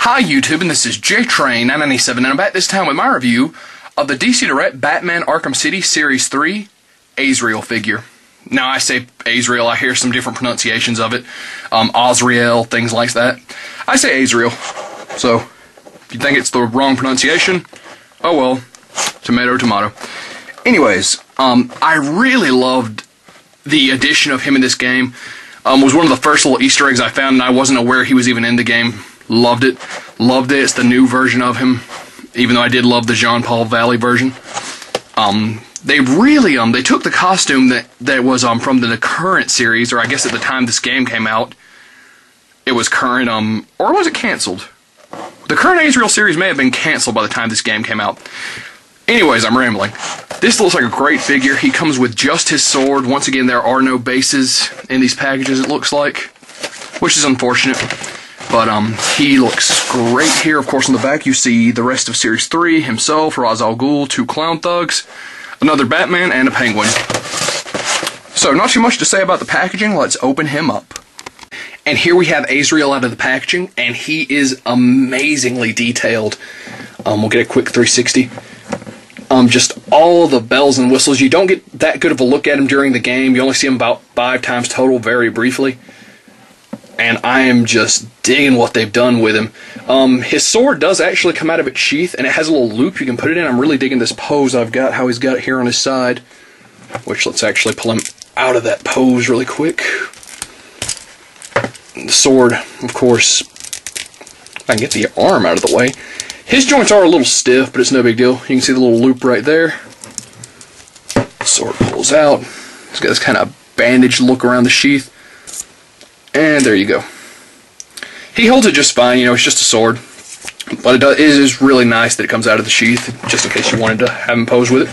Hi YouTube, and this is JTrain997, and I'm back this time with my review of the DC Direct Batman Arkham City Series 3 Azrael figure. Now I say Azrael, I hear some different pronunciations of it. Azrael, things like that. I say Azrael, so if you think it's the wrong pronunciation, oh well, tomato, tomato. Anyways, I really loved the addition of him in this game. Was one of the first little Easter eggs I found, and I wasn't aware he was even in the game. Loved it. Loved it. It's the new version of him, even though I did love the Jean Paul Valley version. They really, they took the costume that was from the current series, or I guess at the time this game came out, it was current, or was it canceled? The current Azrael series may have been canceled by the time this game came out. Anyways, I'm rambling. This looks like a great figure. He comes with just his sword. Once again, there are no bases in these packages, it looks like, which is unfortunate. But he looks great here. Of course, on the back you see the rest of Series 3, himself, Ra's al Ghul, 2 clown thugs, another Batman, and a penguin. So, not too much to say about the packaging. Let's open him up. And here we have Azrael out of the packaging, and he is amazingly detailed. We'll get a quick 360. Just all the bells and whistles. You don't get that good of a look at him during the game. You only see him about 5 times total, very briefly. And I am just digging what they've done with him. His sword does actually come out of its sheath, and it has a little loop you can put it in. I'm really digging this pose I've got, how he's got it here on his side. Which, let's actually pull him out of that pose really quick. The sword, of course, if I can get the arm out of the way. His joints are a little stiff, but it's no big deal. You can see the little loop right there. The sword pulls out. It's got this kind of bandaged look around the sheath. And there you go. He holds it just fine, you know, it's just a sword. But it is really nice that it comes out of the sheath, just in case you wanted to have him pose with it.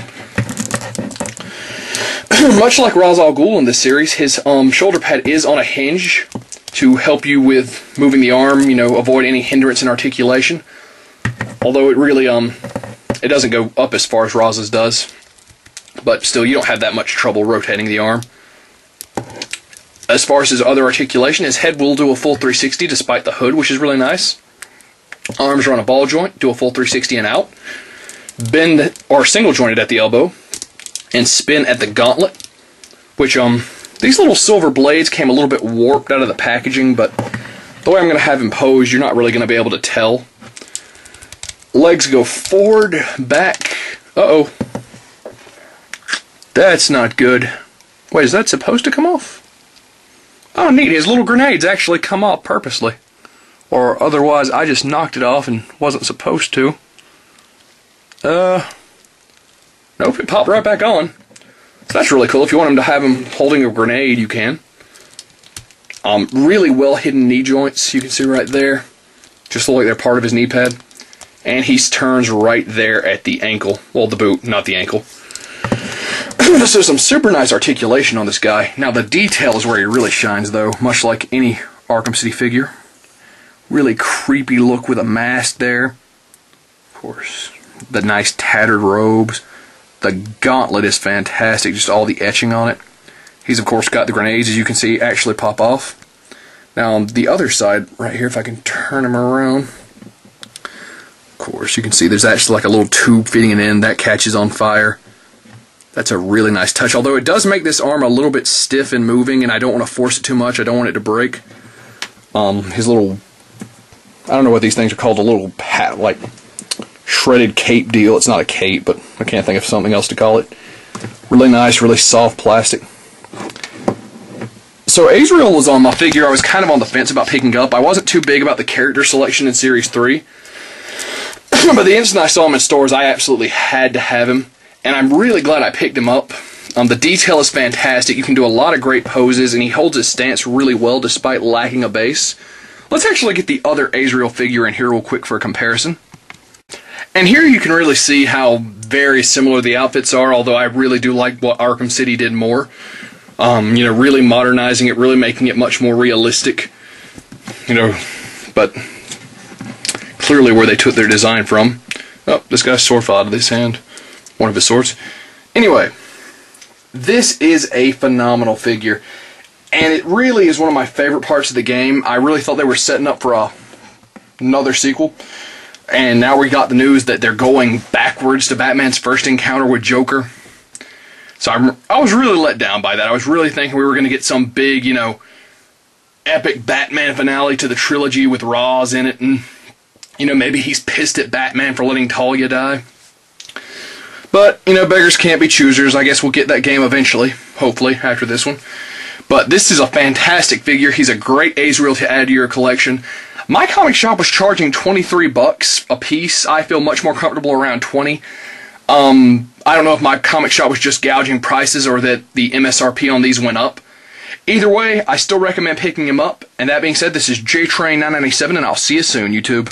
Much like Ra's al Ghul in this series, his shoulder pad is on a hinge to help you with moving the arm, you know, avoid any hindrance in articulation. Although it really, it doesn't go up as far as Raz's does. But still, you don't have that much trouble rotating the arm. As far as his other articulation, his head will do a full 360 despite the hood, which is really nice. Arms are on a ball joint, do a full 360 and out. Bend, or single jointed at the elbow, and spin at the gauntlet. Which, these little silver blades came a little bit warped out of the packaging, but the way I'm going to have him posed, you're not really going to be able to tell. Legs go forward, back. Uh-oh. That's not good. Wait, is that supposed to come off? Oh, neat. His little grenades actually come off purposely. Or otherwise, I just knocked it off and wasn't supposed to. Nope, it popped right back on. So that's really cool. If you want him to have him holding a grenade, you can. Really well hidden knee joints, you can see right there. Just look like they're part of his knee pad. And he turns right there at the ankle. Well, the boot, not the ankle. So some super nice articulation on this guy. Now the detail is where he really shines though, much like any Arkham City figure. Really creepy look with a mask there. Of course, the nice tattered robes. The gauntlet is fantastic, just all the etching on it. He's of course got the grenades, as you can see, actually pop off. Now on the other side, right here, if I can turn him around. Of course, you can see there's actually like a little tube feeding it in, that catches on fire. That's a really nice touch, although it does make this arm a little bit stiff and moving, and I don't want to force it too much. I don't want it to break. His little, I don't know what these things are called, a little hat, like shredded cape deal. It's not a cape, but I can't think of something else to call it. Really nice, really soft plastic. So Azrael was on my figure I was kind of on the fence about picking up. I wasn't too big about the character selection in Series 3. But the instant I saw him in stores, I absolutely had to have him. And I'm really glad I picked him up. The detail is fantastic. You can do a lot of great poses, and he holds his stance really well despite lacking a base. Let's actually get the other Azrael figure in here real quick for a comparison. And here you can really see how very similar the outfits are, although I really do like what Arkham City did more. You know, really modernizing it, really making it much more realistic. You know, but clearly where they took their design from. Oh, this guy's sword fell out of his hand. One of his swords. Anyway, this is a phenomenal figure, and it really is one of my favorite parts of the game. I really thought they were setting up for a another sequel. And now we got the news that they're going backwards to Batman's first encounter with Joker. So I was really let down by that. I was really thinking we were going to get some big, you know, epic Batman finale to the trilogy with Ra's in it. And, you know, maybe he's pissed at Batman for letting Talia die. But, you know, beggars can't be choosers. I guess we'll get that game eventually, hopefully, after this one. But this is a fantastic figure. He's a great Azrael to add to your collection. My comic shop was charging $23 a piece. I feel much more comfortable around 20. I don't know if my comic shop was just gouging prices or that the MSRP on these went up. Either way, I still recommend picking him up. And that being said, this is JTrain997, and I'll see you soon, YouTube.